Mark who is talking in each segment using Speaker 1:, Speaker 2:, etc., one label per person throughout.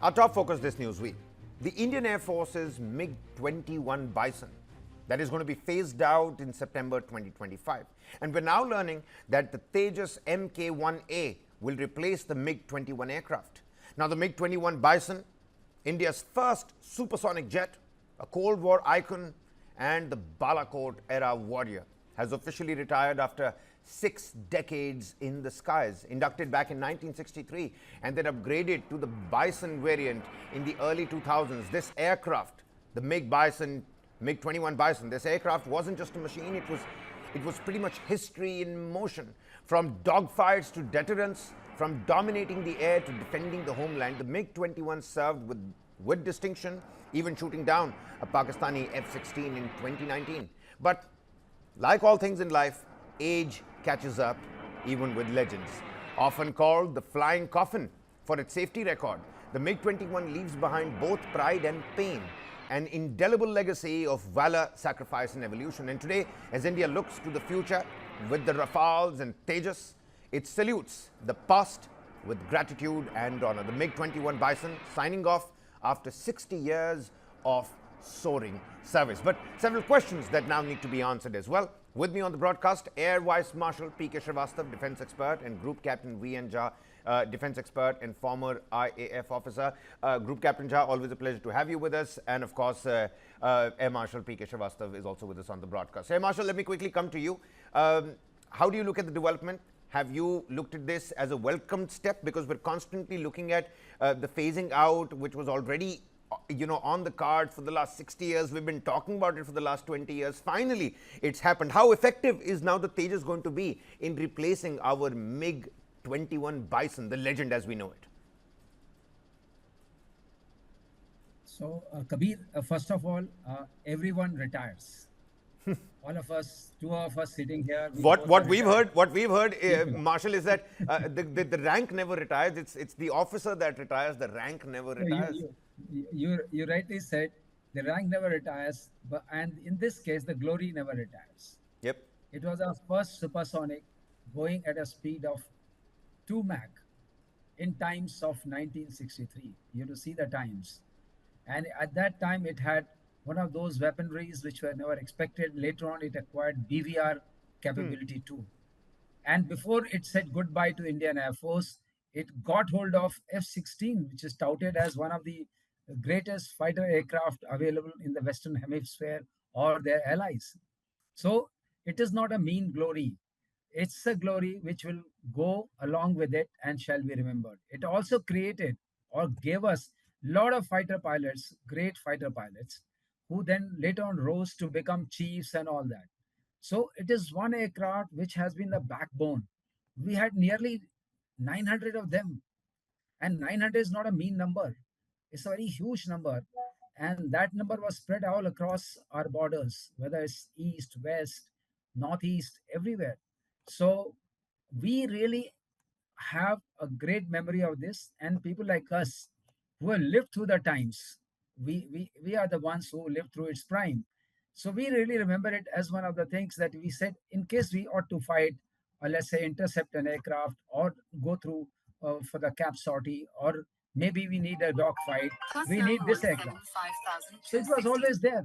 Speaker 1: Our top focus this news week. The Indian Air Force's MiG-21 Bison that is going to be phased out in September 2025. And we're now learning that the Tejas Mk-1A will replace the MiG-21 aircraft. Now, the MiG-21 Bison, India's first supersonic jet, a Cold War icon, and the Balakot-era warrior, has officially retired after 6 decades in the skies. Inducted back in 1963 and then upgraded to the Bison variant in the early 2000s. This aircraft, the MiG-21 Bison, this aircraft wasn't just a machine, it was pretty much history in motion. From dogfights to deterrence, from dominating the air to defending the homeland, the MiG-21 served with distinction, even shooting down a Pakistani F-16 in 2019. But like all things in life, age catches up even with legends. Often called the Flying Coffin for its safety record, the MiG-21 leaves behind both pride and pain, an indelible legacy of valor, sacrifice and evolution. And today, as India looks to the future with the Rafales and Tejas, it salutes the past with gratitude and honor. The MiG-21 Bison signing off after 60 years of soaring service. But several questions that now need to be answered as well. With me on the broadcast, Air Vice Marshal P.K. Srivastava, Defence Expert, and Group Captain V.N. Jha, Defence Expert and former IAF officer. Group Captain Jha, always a pleasure to have you with us. And of course, Air Marshal P.K. Srivastava is also with us on the broadcast. Air Marshal, let me quickly come to you. How do you look at the development? Have you looked at this as a welcomed step? Because we're constantly looking at the phasing out, which was already on the card for the last 60 years. We've been talking about it for the last 20 years. Finally, it's happened. How effective is now the Tejas going to be in replacing our MiG-21 Bison, the legend as we know it?
Speaker 2: So, Kabir, first of all, everyone retires. All of us, 2 of us sitting here.
Speaker 1: What we've heard, Marshal, is that the rank never retires. It's the officer that retires. The rank never retires.
Speaker 2: You rightly said the rank never retires, and in this case, the glory never retires.
Speaker 1: Yep.
Speaker 2: It was our first supersonic going at a speed of 2 Mach in times of 1963. You have to see the times. And at that time, it had one of those weaponries which were never expected. Later on, it acquired BVR capability too. And before it said goodbye to Indian Air Force, it got hold of F-16, which is touted as one of the greatest fighter aircraft available in the Western Hemisphere or their allies. So it is not a mean glory. It's a glory which will go along with it and shall be remembered. It also created or gave us a lot of fighter pilots, great fighter pilots, who then later on rose to become chiefs and all that. So it is one aircraft which has been the backbone. We had nearly 900 of them. And 900 is not a mean number. It's a very huge number. And that number was spread all across our borders, whether it's east, west, northeast, everywhere. So we really have a great memory of this. And people like us who have lived through the times, we are the ones who lived through its prime. So we really remember it as one of the things that we said, in case we ought to fight, or let's say intercept an aircraft, or go through for the cap sortie, or maybe we need a dogfight, we need this aircraft. So it was always there.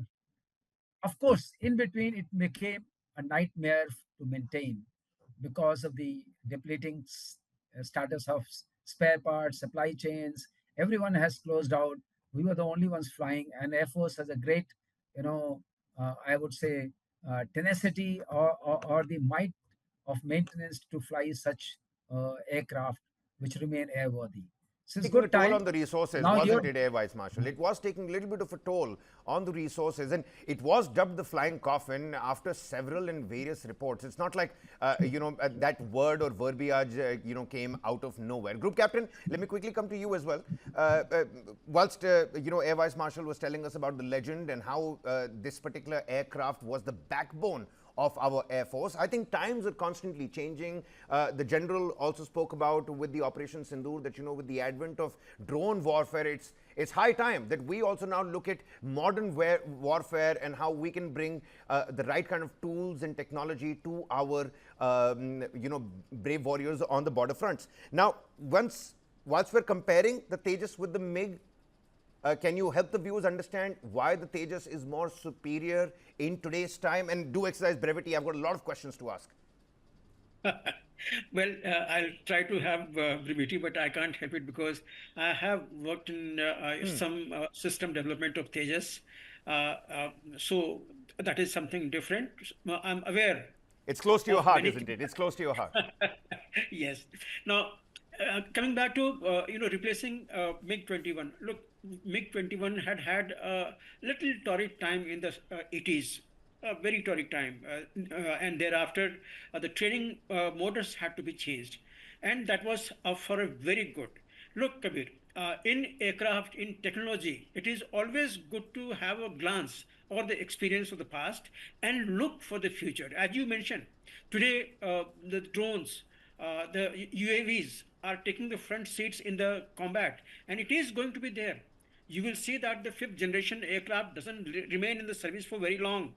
Speaker 2: Of course, in between, it became a nightmare to maintain because of the depleting status of spare parts, supply chains. Everyone has closed out. We were the only ones flying, and Air Force has a great, I would say, tenacity or the might of maintenance to fly such aircraft which remain airworthy. So it's
Speaker 1: taking
Speaker 2: good
Speaker 1: a toll
Speaker 2: time.
Speaker 1: on the resources,
Speaker 2: Now
Speaker 1: wasn't it, Air Vice Marshal? It was taking a little bit of a toll on the resources, and it was dubbed the Flying Coffin after several and various reports. It's not like, that word or verbiage, came out of nowhere. Group Captain, let me quickly come to you as well. Whilst, Air Vice Marshal was telling us about the legend and how this particular aircraft was the backbone of our Air Force, I think times are constantly changing. The General also spoke about with the Operation Sindoor that, with the advent of drone warfare, it's high time that we also now look at modern warfare and how we can bring the right kind of tools and technology to our, brave warriors on the border fronts. Now, once whilst we're comparing the Tejas with the MiG, can you help the viewers understand why the Tejas is more superior in today's time? And do exercise brevity. I've got a lot of questions to ask.
Speaker 3: Well, I'll try to have brevity, but I can't help it because I have worked in some system development of Tejas. So that is something different. I'm aware
Speaker 1: It's close to your
Speaker 3: of
Speaker 1: heart,
Speaker 3: many
Speaker 1: isn't it? It's close to your heart.
Speaker 3: Yes. Now, coming back to replacing MiG-21. Look, MiG-21 had a little torrid time in the 80s, a very torrid time, and thereafter the training motors had to be changed, and that was for a very good. Look, Kabir, in aircraft, in technology, it is always good to have a glance or the experience of the past and look for the future. As you mentioned, today the drones, the UAVs are taking the front seats in the combat, and it is going to be there. You will see that the fifth generation aircraft doesn't remain in the service for very long.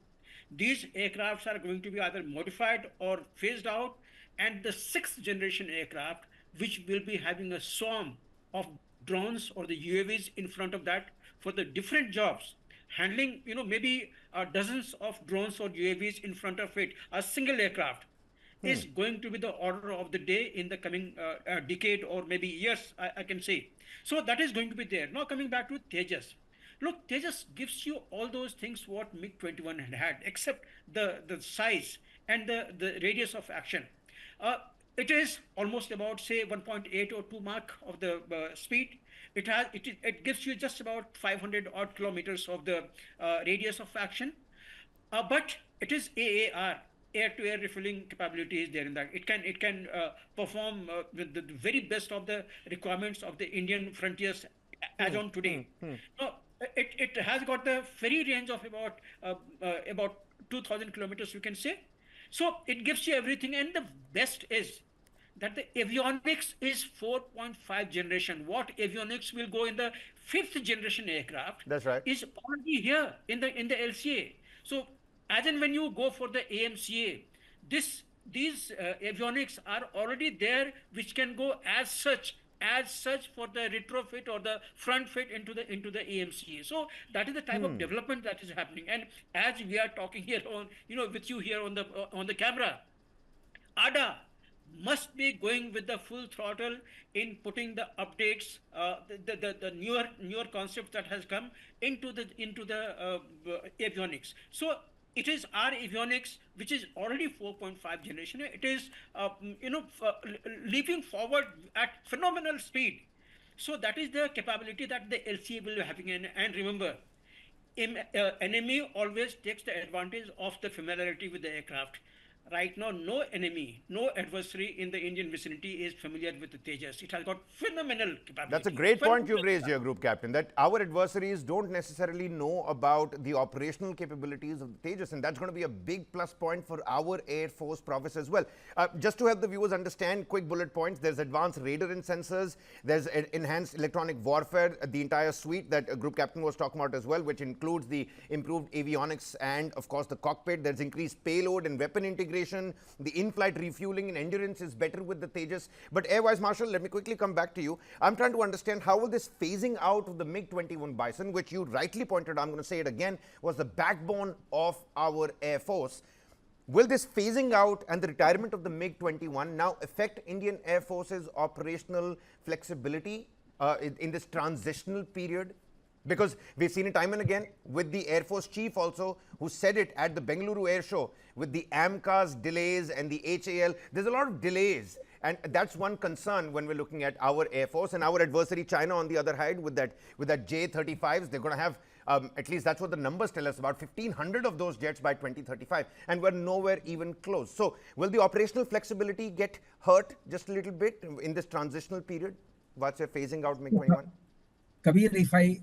Speaker 3: These aircrafts are going to be either modified or phased out, and the sixth generation aircraft, which will be having a swarm of drones or the UAVs in front of that for the different jobs, handling maybe dozens of drones or UAVs in front of it, a single aircraft is going to be the order of the day in the coming decade or maybe years, I can say. So that is going to be there. Now coming back to Tejas. Look, Tejas gives you all those things what MiG-21 had, except the size and the radius of action. It is almost about say 1.8 or 2 Mach of the speed. It gives you just about 500 odd kilometers of the radius of action. But it is AAR, air-to-air refueling capability is there in that. It can perform with the very best of the requirements of the Indian frontiers as on today. So it has got the ferry range of about 2,000 kilometers, you can say. So it gives you everything, and the best is that the avionics is 4.5 generation. What avionics will go in the fifth generation aircraft
Speaker 1: That's right.
Speaker 3: is already here in the LCA. So as and when you go for the AMCA, these avionics are already there, which can go as such for the retrofit or the front fit into the AMCA. So that is the type of development that is happening. And as we are talking here on with you here on the camera, ADA must be going with the full throttle in putting the updates, the newer concepts that has come into the avionics. So it is our avionics, which is already 4.5 generation. It is leaping forward at phenomenal speed. So that is the capability that the LCA will be having. And remember, enemy always takes the advantage of the familiarity with the aircraft. Right now, no enemy, no adversary in the Indian vicinity is familiar with the Tejas. It has got phenomenal capability.
Speaker 1: That's a great point you've raised here, Group Captain, that our adversaries don't necessarily know about the operational capabilities of the Tejas, and that's going to be a big plus point for our Air Force prowess as well. Just to help the viewers understand, quick bullet points: there's advanced radar and sensors, there's enhanced electronic warfare, the entire suite that Group Captain was talking about as well, which includes the improved avionics and, of course, the cockpit. There's increased payload and weapon integration. The in-flight refueling and endurance is better with the Tejas. But Air Vice Marshal, let me quickly come back to you. I'm trying to understand how will this phasing out of the MiG-21 Bison, which you rightly pointed, I'm going to say it again, was the backbone of our Air Force. Will this phasing out and the retirement of the MiG-21 now affect Indian Air Force's operational flexibility in this transitional period? Because we've seen it time and again with the Air Force Chief also, who said it at the Bengaluru Air Show, with the AMCA's delays and the HAL. There's a lot of delays, and that's one concern when we're looking at our Air Force. And our adversary China, on the other hand, with that J-35s, they're going to have, at least that's what the numbers tell us, about 1,500 of those jets by 2035, and we're nowhere even close. So will the operational flexibility get hurt just a little bit in this transitional period once we're phasing out MiG-21?
Speaker 2: Kabir, if I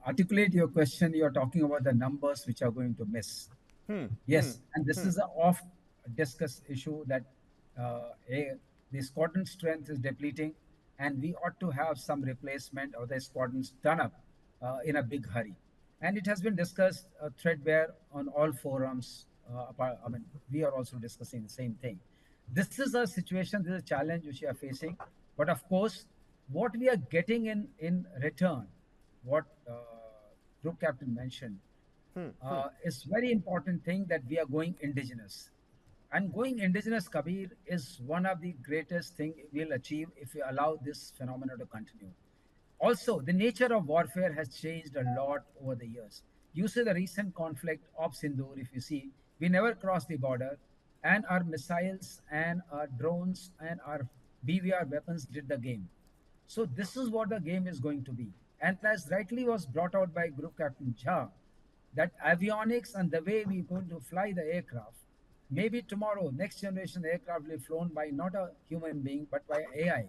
Speaker 2: articulate your question, you're talking about the numbers which are going to miss. Yes, and this is an oft-discussed issue that the squadron strength is depleting, and we ought to have some replacement of the squadrons done up in a big hurry. And it has been discussed threadbare on all forums. We are also discussing the same thing. This is a situation, this is a challenge which we are facing. But of course, what we are getting in return, what group captain mentioned, is very important thing that we are going indigenous. And going indigenous, Kabir, is one of the greatest thing we'll achieve if we allow this phenomena to continue. Also, the nature of warfare has changed a lot over the years. You see the recent conflict of Sindoor, if you see, we never crossed the border, and our missiles and our drones and our BVR weapons did the game. So this is what the game is going to be. And as rightly was brought out by Group Captain Jha, that avionics and the way we're going to fly the aircraft, maybe tomorrow, next generation aircraft will be flown by not a human being, but by AI.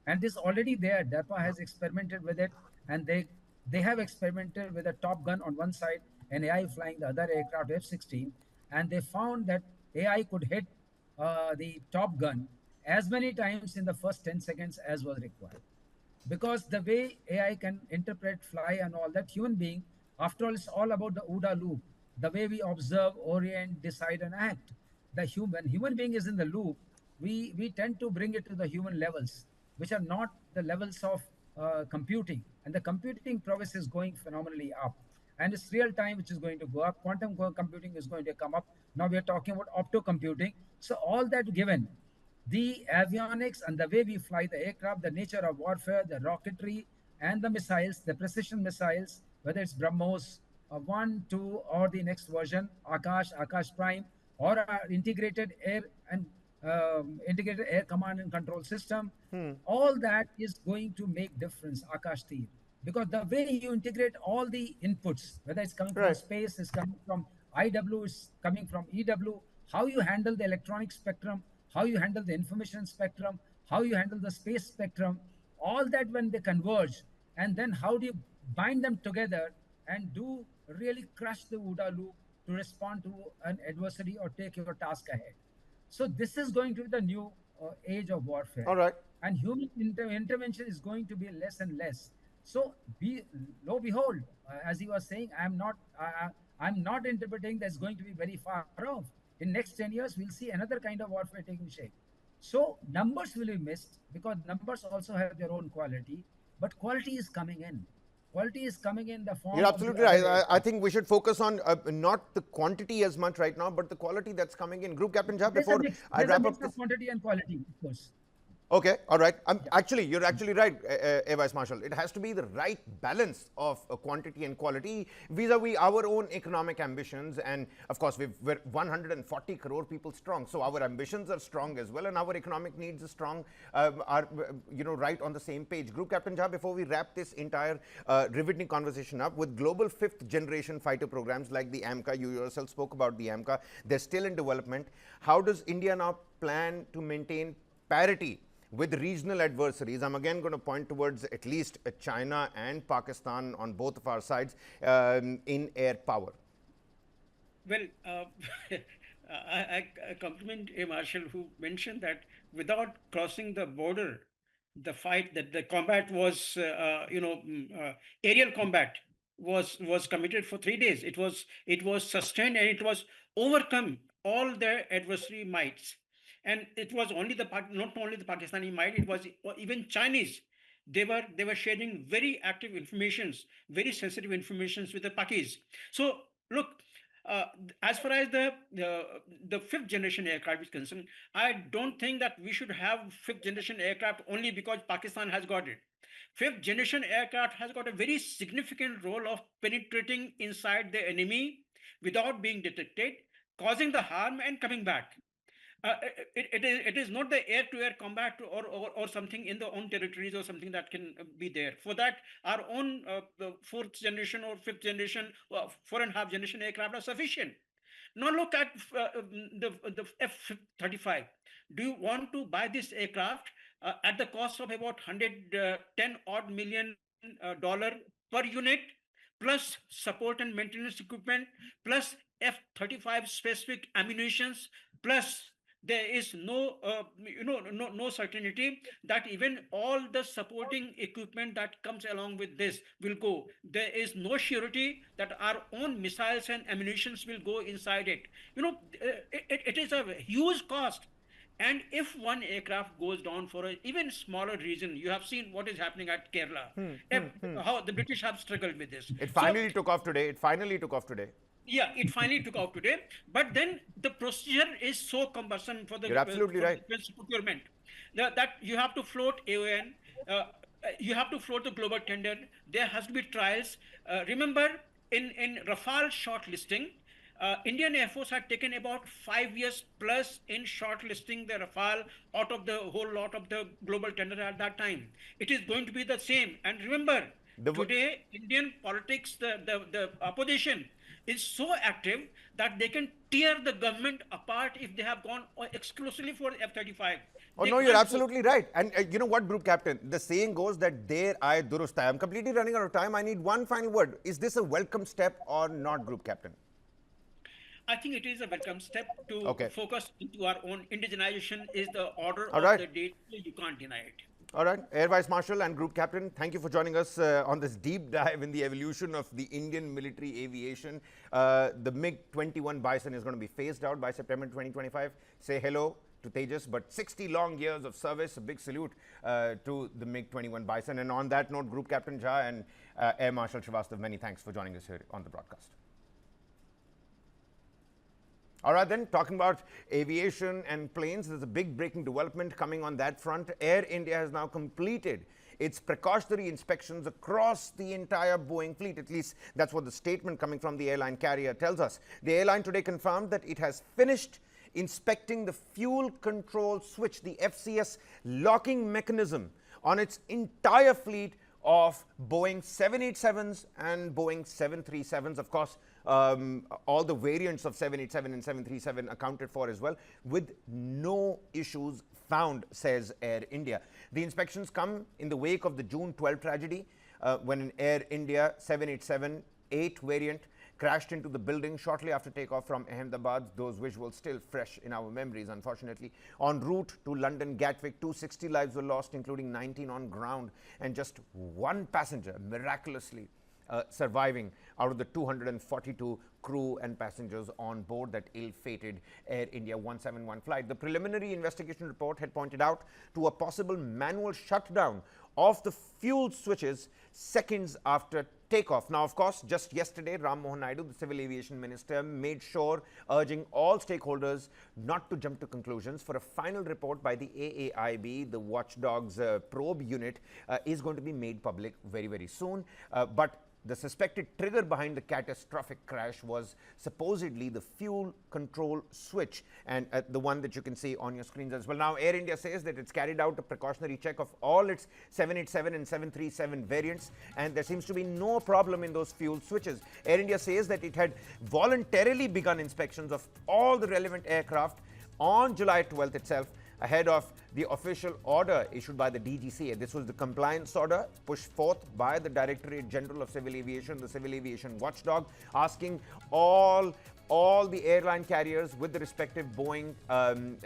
Speaker 2: And this already there. DARPA has experimented with it, and they have experimented with a Top Gun on one side and AI flying the other aircraft F-16, and they found that AI could hit the Top Gun as many times in the first 10 seconds as was required, because the way AI can interpret, fly, and all that, human being, after all, it's all about the OODA loop, the way we observe, orient, decide, and act. The human being is in the loop, we tend to bring it to the human levels, which are not the levels of computing. And the computing prowess is going phenomenally up. And it's real time, which is going to go up. Quantum computing is going to come up. Now we are talking about opto computing. So all that given, the avionics and the way we fly the aircraft, the nature of warfare, the rocketry, and the missiles, the precision missiles, whether it's BrahMos 1, 2, or the next version, Akash Prime, or our integrated air command and control system, all that is going to make difference, Akash Tir. Because the way you integrate all the inputs, whether it's coming from
Speaker 1: Right.
Speaker 2: space, it's coming from IW, it's coming from EW, how you handle the electronic spectrum, how you handle the information spectrum, how you handle the space spectrum, all that when they converge, and then how do you bind them together and do really crush the OODA loop to respond to an adversary or take your task ahead. So this is going to be the new age of
Speaker 1: All
Speaker 2: warfare,
Speaker 1: right.
Speaker 2: and human intervention is going to be less and less. So, lo behold, as he was saying, I'm not interpreting that's going to be very far off. In next 10 years, we'll see another kind of warfare taking shape. So numbers will be missed because numbers also have their own quality, but quality is coming in. Quality is coming in the
Speaker 1: You're
Speaker 2: form of the
Speaker 1: absolutely
Speaker 2: other
Speaker 1: right. I
Speaker 2: aircraft.
Speaker 1: think we should focus on not the quantity as much right now, but the quality that's coming in. Group Captain Jha,
Speaker 2: There's a
Speaker 1: before
Speaker 2: mix.
Speaker 1: I
Speaker 2: There's a
Speaker 1: wrap
Speaker 2: mix
Speaker 1: up
Speaker 2: of
Speaker 1: this.
Speaker 2: quantity and quality, of course.
Speaker 1: Okay, all right.
Speaker 2: Yeah.
Speaker 1: You're actually right, Vice Marshal. It has to be the right balance of quantity and quality vis-a-vis our own economic ambitions. And of course, we're 140 crore people strong, so our ambitions are strong as well, and our economic needs are strong. Are right on the same page. Group Captain Jha, before we wrap this entire riveting conversation up, with global fifth generation fighter programs like the AMCA, you yourself spoke about the AMCA. They're still in development. How does India now plan to maintain parity with regional adversaries? I'm again going to point towards at least China and Pakistan on both of our sides in air power.
Speaker 3: Well, I compliment a marshal who mentioned that without crossing the border, the combat was, aerial combat was committed for 3 days. It was sustained, and it was overcome all their adversary mights. And it was not only the Pakistani might, it was even Chinese. They were sharing very active informations, very sensitive informations with the Pakis. So look, uh, as far as the fifth generation aircraft is concerned, I don't think that we should have fifth generation aircraft only because Pakistan has got it. Fifth generation aircraft has got a very significant role of penetrating inside the enemy without being detected, causing the harm and coming back. It is not the air-to-air combat or something in the own territories or something that can be there. For that, our own fourth generation or fifth generation, 4.5 generation aircraft are sufficient. Now look at the F-35. Do you want to buy this aircraft at the cost of about 110 odd million dollar per unit, plus support and maintenance equipment, plus F-35 specific ammunitions, plus there is no certainty that even all the supporting equipment that comes along with this will go. There is no surety that our own missiles and ammunitions will go inside it. It is a huge cost. And if one aircraft goes down for a even smaller reason, you have seen what is happening at Kerala, how the British have struggled with this.
Speaker 1: It
Speaker 3: So
Speaker 1: finally took off today. It finally took off today.
Speaker 3: yeah, it finally took out today, but then the procedure is so cumbersome
Speaker 1: You're absolutely
Speaker 3: for the
Speaker 1: right.
Speaker 3: defense procurement that you have to float AON, you have to float the global tender. There has to be trials. Remember, in Rafale shortlisting, Indian Air Force had taken about 5 years plus in shortlisting the Rafale out of the whole lot of the global tender at that time. It is going to be the same. And remember, today, Indian politics, the opposition is so active that they can tear the government apart if they have gone exclusively for F-35.
Speaker 1: Oh,
Speaker 3: They
Speaker 1: no, you're
Speaker 3: can't go.
Speaker 1: absolutely right. And you know what, Group Captain? The saying goes that there I durust hai. I'm completely running out of time. I need one final word. Is this a welcome step or not, Group Captain?
Speaker 3: I think it is a welcome step to
Speaker 1: Okay.
Speaker 3: focus into our own indigenization is the order
Speaker 1: All
Speaker 3: of
Speaker 1: right.
Speaker 3: the day. You can't deny it.
Speaker 1: All right, Air Vice Marshal and Group Captain, thank you for joining us on this deep dive in the evolution of the Indian military aviation. The MiG-21 Bison is going to be phased out by September 2025. Say hello to Tejas, but 60 long years of service, a big salute to the MiG-21 Bison. And on that note, Group Captain Jha and Air Marshal Srivastav, many thanks for joining us here on the broadcast. All right, then, talking about aviation and planes, there's a big breaking development coming on that front. Air India has now completed its precautionary inspections across the entire Boeing fleet. At least that's what the statement coming from the airline carrier tells us. The airline today confirmed that it has finished inspecting the fuel control switch, the FCS locking mechanism, on its entire fleet of Boeing 787s and Boeing 737s. Of course, all the variants of 787 and 737 accounted for as well, with no issues found, says Air India. The inspections come in the wake of the June 12 tragedy when an Air India 787-8 variant crashed into the building shortly after takeoff from Ahmedabad. Those visuals still fresh in our memories, unfortunately. En route to London Gatwick, 260 lives were lost, including 19 on ground, and just one passenger miraculously surviving out of the 242 crew and passengers on board that ill-fated Air India 171 flight. The preliminary investigation report had pointed out to a possible manual shutdown of the fuel switches seconds after takeoff. Now, of course, just yesterday, Ram Mohan Naidu, the Civil Aviation Minister, made sure, urging all stakeholders not to jump to conclusions. For a final report by the AAIB, the Watchdog's probe unit, is going to be made public very, very soon. But the suspected trigger behind the catastrophic crash was supposedly the fuel control switch, and the one that you can see on your screens as well. Now, Air India says that it's carried out a precautionary check of all its 787 and 737 variants, and there seems to be no problem in those fuel switches. Air India says that it had voluntarily begun inspections of all the relevant aircraft on July 12th itself, ahead of the official order issued by the DGCA. This was the compliance order pushed forth by the Directorate General of Civil Aviation, the Civil Aviation Watchdog, asking all the airline carriers with the respective Boeing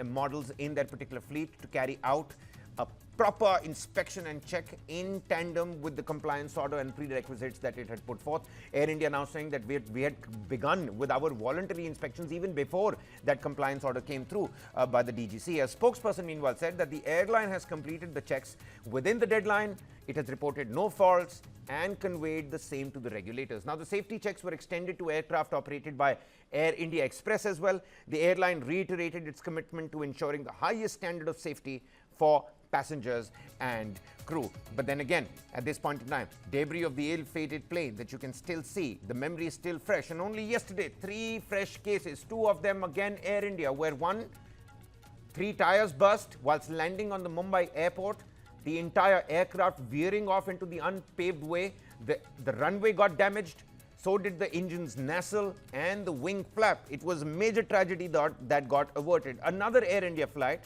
Speaker 1: models in that particular fleet to carry out a proper inspection and check in tandem with the compliance order and prerequisites that it had put forth. Air India now saying that we had begun with our voluntary inspections even before that compliance order came through by the DGC. A spokesperson meanwhile said that the airline has completed the checks within the deadline. It has reported no faults and conveyed the same to the regulators. Now, the safety checks were extended to aircraft operated by Air India Express as well. The airline reiterated its commitment to ensuring the highest standard of safety for passengers and crew. But then again, at this point in time, debris of the ill-fated plane that you can still see, the memory is still fresh. And only yesterday, 3 fresh cases, 2 of them again Air India, where 3 tires burst whilst landing on the Mumbai airport, the entire aircraft veering off into the unpaved way, the runway got damaged, so did the engine's nacelle and the wing flap. It was a major tragedy that got averted. Another Air India flight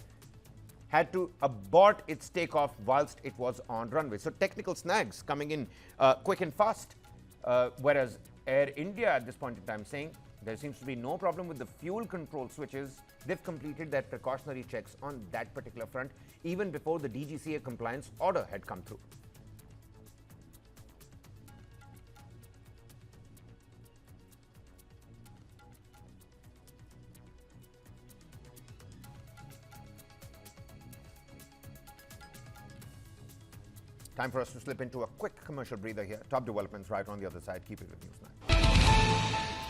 Speaker 1: had to abort its takeoff whilst it was on runway. So technical snags coming in quick and fast, whereas Air India at this point in time saying there seems to be no problem with the fuel control switches. They've completed their precautionary checks on that particular front even before the DGCA compliance order had come through. Time for us to slip into a quick commercial breather here. Top developments right on the other side. Keep it with Newsnight.